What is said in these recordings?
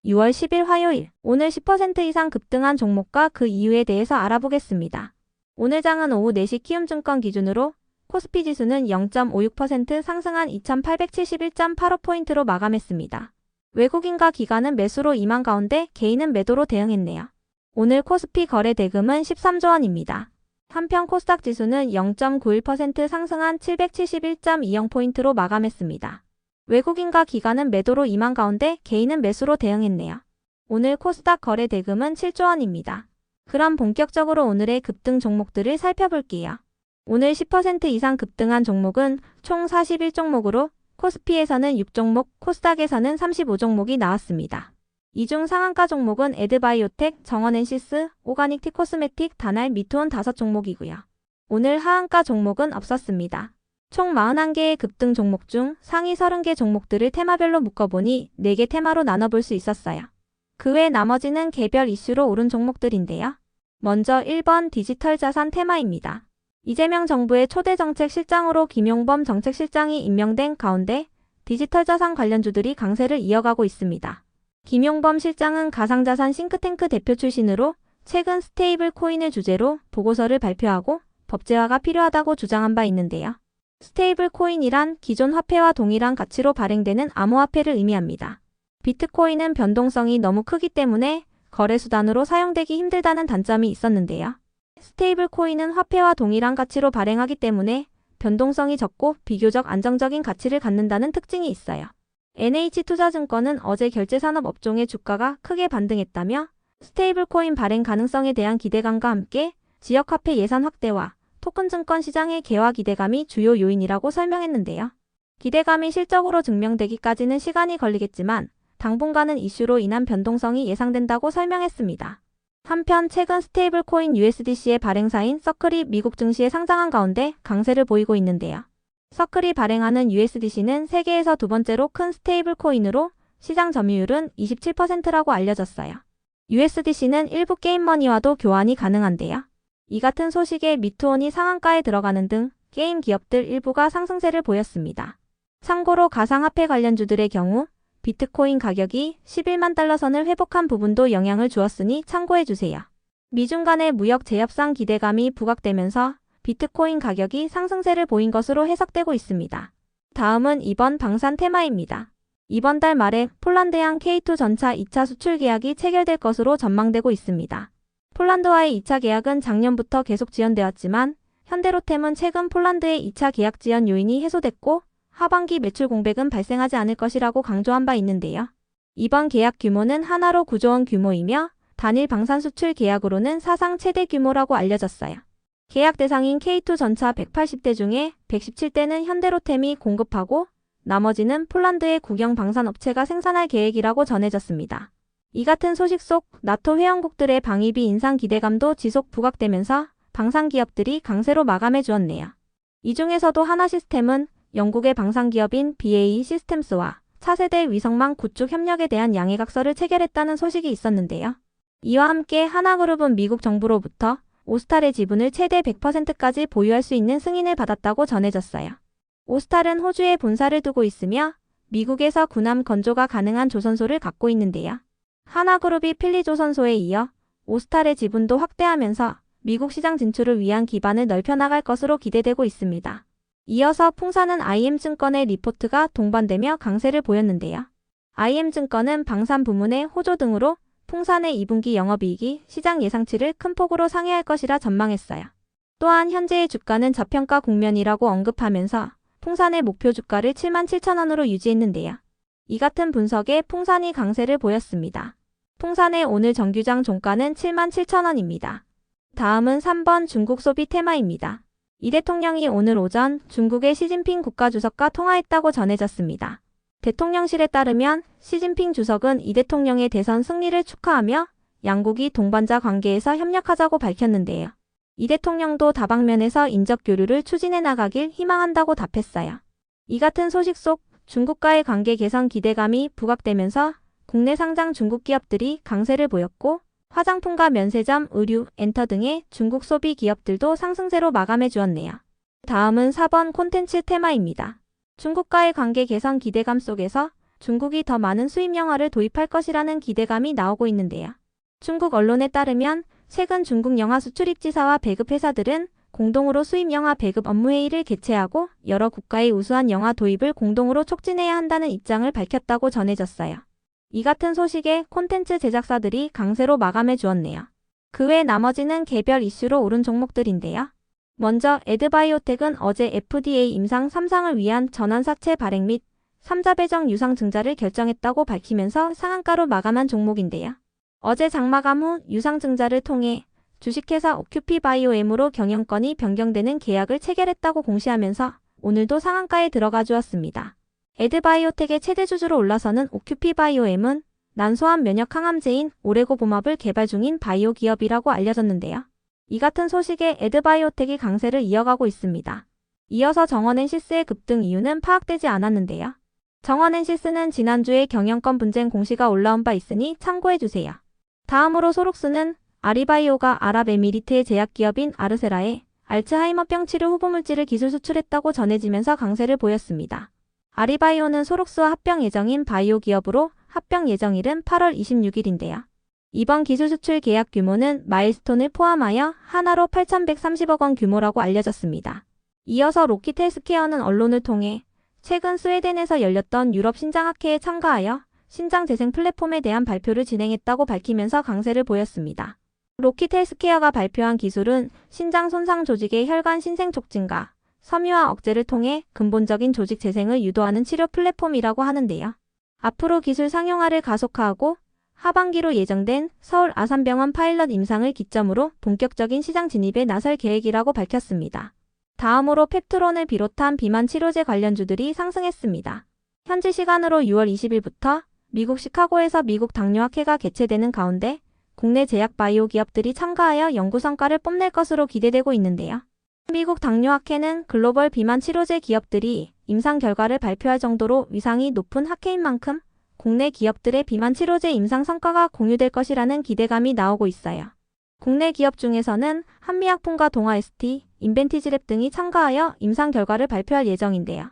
6월 10일 화요일, 오늘 10% 이상 급등한 종목과 그 이유에 대해서 알아보겠습니다. 오늘 장은 오후 4시 키움증권 기준으로 코스피 지수는 0.56% 상승한 2871.85포인트로 마감했습니다. 외국인과 기관은 매수로 임한 가운데 개인은 매도로 대응했네요. 오늘 코스피 거래 대금은 13조 원입니다. 한편 코스닥 지수는 0.91% 상승한 771.20포인트로 마감했습니다. 외국인과 기관은 매도로 임한 가운데 개인은 매수로 대응했네요. 오늘 코스닥 거래 대금은 7조 원입니다. 그럼 본격적으로 오늘의 급등 종목들을 살펴볼게요. 오늘 10% 이상 급등한 종목은 총 41종목으로 코스피에서는 6종목, 코스닥에서는 35종목이 나왔습니다. 이 중 상한가 종목은 에드바이오텍, 정원엔시스, 오가닉 티코스메틱, 다날, 미투온 5종목이고요. 오늘 하한가 종목은 없었습니다. 총 41개의 급등 종목 중 상위 30개 종목들을 테마별로 묶어보니 4개 테마로 나눠볼 수 있었어요. 그 외 나머지는 개별 이슈로 오른 종목들인데요. 먼저 1번 디지털 자산 테마입니다. 이재명 정부의 초대 정책실장으로 김용범 정책실장이 임명된 가운데 디지털 자산 관련주들이 강세를 이어가고 있습니다. 김용범 실장은 가상자산 싱크탱크 대표 출신으로 최근 스테이블 코인을 주제로 보고서를 발표하고 법제화가 필요하다고 주장한 바 있는데요. 스테이블 코인이란 기존 화폐와 동일한 가치로 발행되는 암호화폐를 의미합니다. 비트코인은 변동성이 너무 크기 때문에 거래수단으로 사용되기 힘들다는 단점이 있었는데요. 스테이블 코인은 화폐와 동일한 가치로 발행하기 때문에 변동성이 적고 비교적 안정적인 가치를 갖는다는 특징이 있어요. NH투자증권은 어제 결제산업 업종의 주가가 크게 반등했다며 스테이블 코인 발행 가능성에 대한 기대감과 함께 지역화폐 예산 확대와 토큰 증권 시장의 개화 기대감이 주요 요인이라고 설명했는데요. 기대감이 실적으로 증명되기까지는 시간이 걸리겠지만 당분간은 이슈로 인한 변동성이 예상된다고 설명했습니다. 한편 최근 스테이블 코인 USDC의 발행사인 서클이 미국 증시에 상장한 가운데 강세를 보이고 있는데요. 서클이 발행하는 USDC는 세계에서 두 번째로 큰 스테이블 코인으로 시장 점유율은 27%라고 알려졌어요. USDC는 일부 게임머니와도 교환이 가능한데요. 이 같은 소식에 미투온이 상한가에 들어가는 등 게임 기업들 일부가 상승세를 보였습니다. 참고로 가상화폐 관련주들의 경우 비트코인 가격이 11만 달러 선을 회복한 부분도 영향을 주었으니 참고해주세요. 미중 간의 무역 재협상 기대감이 부각되면서 비트코인 가격이 상승세를 보인 것으로 해석되고 있습니다. 다음은 이번 방산 테마입니다. 이번 달 말에 폴란드양 K2 전차 2차 수출 계약이 체결될 것으로 전망되고 있습니다. 폴란드와의 2차 계약은 작년부터 계속 지연되었지만 현대로템은 최근 폴란드의 2차 계약 지연 요인이 해소됐고 하반기 매출 공백은 발생하지 않을 것이라고 강조한 바 있는데요. 이번 계약 규모는 하나로 9조 원 규모이며 단일 방산 수출 계약으로는 사상 최대 규모라고 알려졌어요. 계약 대상인 K2 전차 180대 중에 117대는 현대로템이 공급하고 나머지는 폴란드의 국영 방산업체가 생산할 계획이라고 전해졌습니다. 이 같은 소식 속 나토 회원국들의 방위비 인상 기대감도 지속 부각되면서 방산 기업들이 강세로 마감해 주었네요. 이 중에서도 하나시스템은 영국의 방산 기업인 BAE 시스템스와 차세대 위성망 구축 협력에 대한 양해각서를 체결했다는 소식이 있었는데요. 이와 함께 하나그룹은 미국 정부로부터 오스탈의 지분을 최대 100%까지 보유할 수 있는 승인을 받았다고 전해졌어요. 오스탈은 호주에 본사를 두고 있으며 미국에서 군함 건조가 가능한 조선소를 갖고 있는데요. 하나그룹이 필리조선소에 이어 오스탈의 지분도 확대하면서 미국 시장 진출을 위한 기반을 넓혀나갈 것으로 기대되고 있습니다. 이어서 풍사는 IM증권의 리포트가 동반되며 강세를 보였는데요. IM증권은 방산 부문의 호조 등으로 풍산의 2분기 영업이익이 시장 예상치를 큰 폭으로 상회할 것이라 전망했어요. 또한 현재의 주가는 저평가 국면이라고 언급하면서 풍산의 목표 주가를 77,000원으로 유지했는데요. 이 같은 분석에 풍산이 강세를 보였습니다. 풍산의 오늘 정규장 종가는 77,000원입니다. 다음은 3번 중국 소비 테마입니다. 이 대통령이 오늘 오전 중국의 시진핑 국가주석과 통화했다고 전해졌습니다. 대통령실에 따르면 시진핑 주석은 이 대통령의 대선 승리를 축하하며 양국이 동반자 관계에서 협력하자고 밝혔는데요. 이 대통령도 다방면에서 인적 교류를 추진해 나가길 희망한다고 답했어요. 이 같은 소식 속 중국과의 관계 개선 기대감이 부각되면서 국내 상장 중국 기업들이 강세를 보였고 화장품과 면세점, 의류, 엔터 등의 중국 소비 기업들도 상승세로 마감해 주었네요. 다음은 4번 콘텐츠 테마입니다. 중국과의 관계 개선 기대감 속에서 중국이 더 많은 수입 영화를 도입할 것이라는 기대감이 나오고 있는데요. 중국 언론에 따르면 최근 중국 영화 수출입지사와 배급회사들은 공동으로 수입 영화 배급 업무회의를 개최하고 여러 국가의 우수한 영화 도입을 공동으로 촉진해야 한다는 입장을 밝혔다고 전해졌어요. 이 같은 소식에 콘텐츠 제작사들이 강세로 마감해 주었네요. 그 외 나머지는 개별 이슈로 오른 종목들인데요. 먼저 에드바이오텍은 어제 FDA 임상 3상을 위한 전환사채 발행 및 3자 배정 유상 증자를 결정했다고 밝히면서 상한가로 마감한 종목인데요. 어제 장마감 후 유상 증자를 통해 주식회사 오큐피바이오엠으로 경영권이 변경되는 계약을 체결했다고 공시하면서 오늘도 상한가에 들어가 주었습니다. 에드바이오텍의 최대 주주로 올라서는 오큐피바이오엠은 난소암 면역 항암제인 오레고봄압을 개발 중인 바이오 기업이라고 알려졌는데요. 이 같은 소식에 에드바이오텍이 강세를 이어가고 있습니다. 이어서 정원엔시스의 급등 이유는 파악되지 않았는데요. 정원엔시스는 지난주에 경영권 분쟁 공시가 올라온 바 있으니 참고해주세요. 다음으로 소록스는 아리바이오가 아랍에미리트의 제약기업인 아르세라에 알츠하이머병 치료 후보물질을 기술 수출했다고 전해지면서 강세를 보였습니다. 아리바이오는 소록스와 합병 예정인 바이오 기업으로 합병 예정일은 8월 26일인데요. 이번 기술 수출 계약 규모는 마일스톤을 포함하여 하나로 8,130억 원 규모라고 알려졌습니다. 이어서 로킷 헬스케어는 언론을 통해 최근 스웨덴에서 열렸던 유럽 신장학회에 참가하여 신장 재생 플랫폼에 대한 발표를 진행했다고 밝히면서 강세를 보였습니다. 로킷 헬스케어가 발표한 기술은 신장 손상 조직의 혈관 신생 촉진과 섬유화 억제를 통해 근본적인 조직 재생을 유도하는 치료 플랫폼이라고 하는데요. 앞으로 기술 상용화를 가속화하고 하반기로 예정된 서울 아산병원 파일럿 임상을 기점으로 본격적인 시장 진입에 나설 계획이라고 밝혔습니다. 다음으로 펩트론을 비롯한 비만 치료제 관련주들이 상승했습니다. 현지 시간으로 6월 20일부터 미국 시카고에서 미국 당뇨학회가 개최되는 가운데 국내 제약 바이오 기업들이 참가하여 연구 성과를 뽐낼 것으로 기대되고 있는데요. 미국 당뇨학회는 글로벌 비만 치료제 기업들이 임상 결과를 발표할 정도로 위상이 높은 학회인 만큼 국내 기업들의 비만 치료제 임상 성과가 공유될 것이라는 기대감이 나오고 있어요. 국내 기업 중에서는 한미약품과 동아ST, 인벤티지랩 등이 참가하여 임상 결과를 발표할 예정인데요.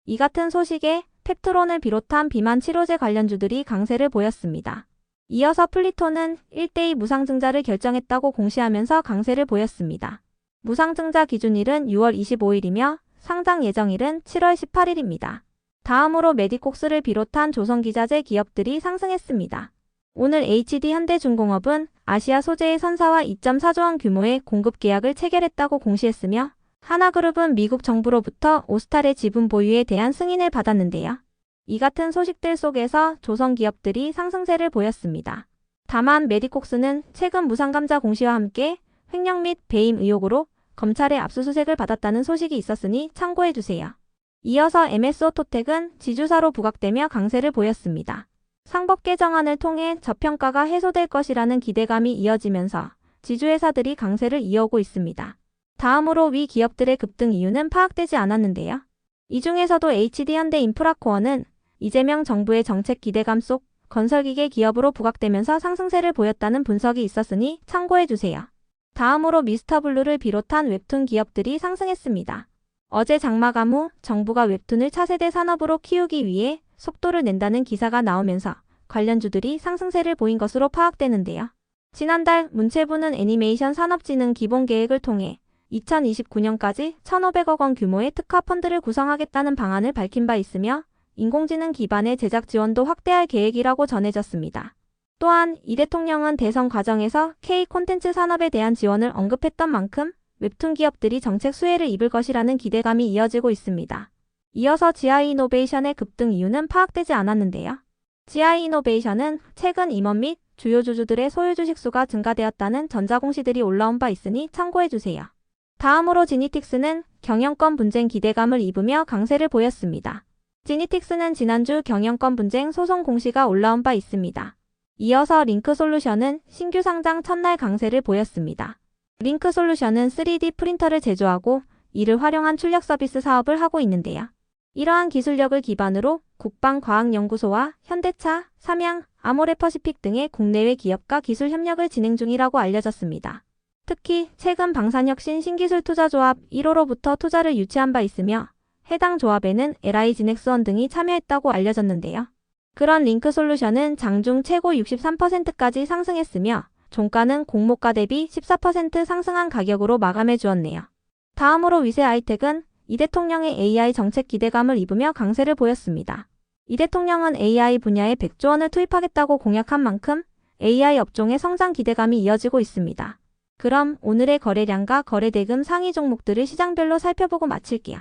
이 같은 소식에 펩트론을 비롯한 비만 치료제 관련주들이 강세를 보였습니다. 이어서 플리토는 1대2 무상증자를 결정했다고 공시하면서 강세를 보였습니다. 무상증자 기준일은 6월 25일이며 상장 예정일은 7월 18일입니다. 다음으로 메디콕스를 비롯한 조선기자재 기업들이 상승했습니다. 오늘 HD현대중공업은 아시아 소재의 선사와 2.4조 원 규모의 공급 계약을 체결했다고 공시했으며 하나그룹은 미국 정부로부터 오스탈의 지분 보유에 대한 승인을 받았는데요. 이 같은 소식들 속에서 조선 기업들이 상승세를 보였습니다. 다만 메디콕스는 최근 무상감자 공시와 함께 횡령 및 배임 의혹으로 검찰의 압수수색을 받았다는 소식이 있었으니 참고해주세요. 이어서 MS오토텍은 지주사로 부각되며 강세를 보였습니다. 상법 개정안을 통해 저평가가 해소될 것이라는 기대감이 이어지면서 지주회사들이 강세를 이어오고 있습니다. 다음으로 위 기업들의 급등 이유는 파악되지 않았는데요. 이 중에서도 HD현대인프라코어는 이재명 정부의 정책 기대감 속 건설기계 기업으로 부각되면서 상승세를 보였다는 분석이 있었으니 참고해주세요. 다음으로 미스터블루를 비롯한 웹툰 기업들이 상승했습니다. 어제 장마감 후 정부가 웹툰을 차세대 산업으로 키우기 위해 속도를 낸다는 기사가 나오면서 관련주들이 상승세를 보인 것으로 파악되는데요. 지난달 문체부는 애니메이션 산업진흥 기본계획을 통해 2029년까지 1,500억 원 규모의 특화 펀드를 구성하겠다는 방안을 밝힌 바 있으며 인공지능 기반의 제작 지원도 확대할 계획이라고 전해졌습니다. 또한 이 대통령은 대선 과정에서 K 콘텐츠 산업에 대한 지원을 언급했던 만큼 웹툰 기업들이 정책 수혜를 입을 것이라는 기대감이 이어지고 있습니다. 이어서 GI이노베이션의 급등 이유는 파악되지 않았는데요. GI이노베이션은 최근 임원 및 주요 주주들의 소유 주식수가 증가되었다는 전자공시들이 올라온 바 있으니 참고해주세요. 다음으로 지니틱스는 경영권 분쟁 기대감을 입으며 강세를 보였습니다. 지니틱스는 지난주 경영권 분쟁 소송 공시가 올라온 바 있습니다. 이어서 링크솔루션은 신규 상장 첫날 강세를 보였습니다. 링크솔루션은 3D 프린터를 제조하고 이를 활용한 출력 서비스 사업을 하고 있는데요. 이러한 기술력을 기반으로 국방과학연구소와 현대차, 삼양, 아모레퍼시픽 등의 국내외 기업과 기술 협력을 진행 중이라고 알려졌습니다. 특히 최근 방산혁신 신기술투자조합 1호로부터 투자를 유치한 바 있으며 해당 조합에는 LI지넥스원 등이 참여했다고 알려졌는데요. 그런 링크솔루션은 장중 최고 63%까지 상승했으며 종가는 공모가 대비 14% 상승한 가격으로 마감해 주었네요. 다음으로 위세아이텍은 이 대통령의 AI 정책 기대감을 입으며 강세를 보였습니다. 이 대통령은 AI 분야에 100조 원을 투입하겠다고 공약한 만큼 AI 업종의 성장 기대감이 이어지고 있습니다. 그럼 오늘의 거래량과 거래대금 상위 종목들을 시장별로 살펴보고 마칠게요.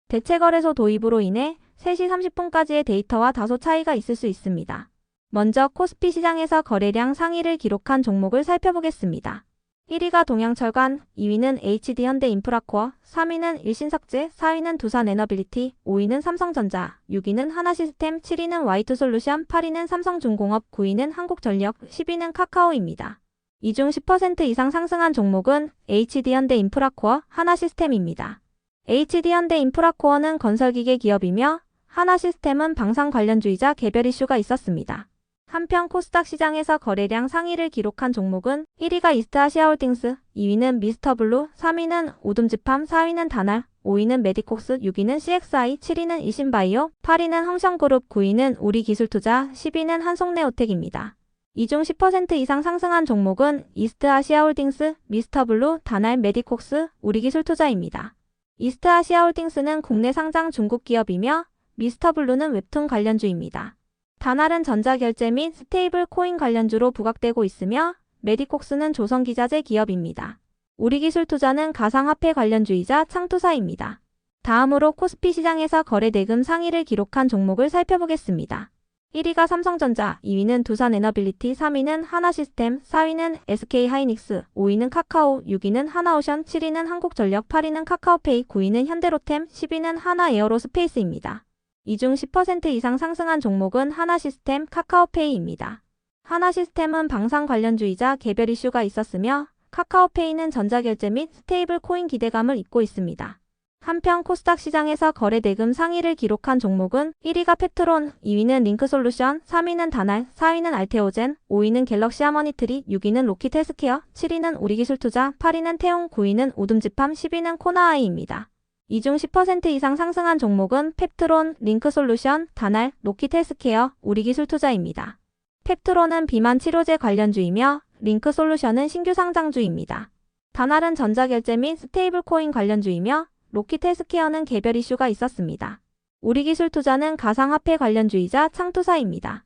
대체거래소 도입으로 인해 3시 30분까지의 데이터와 다소 차이가 있을 수 있습니다. 먼저 코스피 시장에서 거래량 상위를 기록한 종목을 살펴보겠습니다. 1위가 동양철관, 2위는 HD현대인프라코어, 3위는 일신석재, 4위는 두산에너빌리티, 5위는 삼성전자, 6위는 하나시스템, 7위는 Y2솔루션, 8위는 삼성중공업, 9위는 한국전력, 10위는 카카오입니다. 이 중 10% 이상 상승한 종목은 HD현대인프라코어, 하나시스템입니다. HD현대인프라코어는 건설기계 기업이며 하나시스템은 방산 관련주이자 개별 이슈가 있었습니다. 한편 코스닥 시장에서 거래량 상위를 기록한 종목은 1위가 이스트아시아홀딩스, 2위는 미스터블루, 3위는 오둠지팜, 4위는 다날, 5위는 메디콕스, 6위는 CXI, 7위는 이신바이오, 8위는 흥성그룹, 9위는 우리기술투자, 10위는 한송네오텍입니다. 이 중 10% 이상 상승한 종목은 이스트아시아홀딩스, 미스터블루, 다날, 메디콕스, 우리기술투자입니다. 이스트아시아홀딩스는 국내 상장 중국 기업이며 미스터블루는 웹툰 관련주입니다. 다날은 전자결제 및 스테이블 코인 관련주로 부각되고 있으며 메디콕스는 조선기자재 기업입니다. 우리기술투자는 가상화폐 관련주이자 창투사입니다. 다음으로 코스피 시장에서 거래대금 상위를 기록한 종목을 살펴보겠습니다. 1위가 삼성전자, 2위는 두산에너빌리티, 3위는 하나시스템, 4위는 SK하이닉스, 5위는 카카오, 6위는 하나오션, 7위는 한국전력, 8위는 카카오페이, 9위는 현대로템, 10위는 하나에어로스페이스입니다. 이 중 10% 이상 상승한 종목은 하나시스템, 카카오페이입니다. 하나시스템은 방산 관련주이자 개별 이슈가 있었으며 카카오페이는 전자결제 및 스테이블 코인 기대감을 입고 있습니다. 한편 코스닥 시장에서 거래대금 상위를 기록한 종목은 1위가 페트론, 2위는 링크솔루션, 3위는 다날, 4위는 알테오젠, 5위는 갤럭시 하머니트리, 6위는 로킷헬스케어, 7위는 우리기술투자, 8위는 태용, 9위는 오둠지팜, 10위는 코나아이입니다. 이 중 10% 이상 상승한 종목은 펩트론, 링크솔루션, 다날, 로킷헬스케어, 우리기술투자입니다. 펩트론은 비만 치료제 관련주이며 링크솔루션은 신규 상장주입니다. 다날은 전자결제 및 스테이블코인 관련주이며 로킷헬스케어는 개별 이슈가 있었습니다. 우리기술투자는 가상화폐 관련주이자 창투사입니다.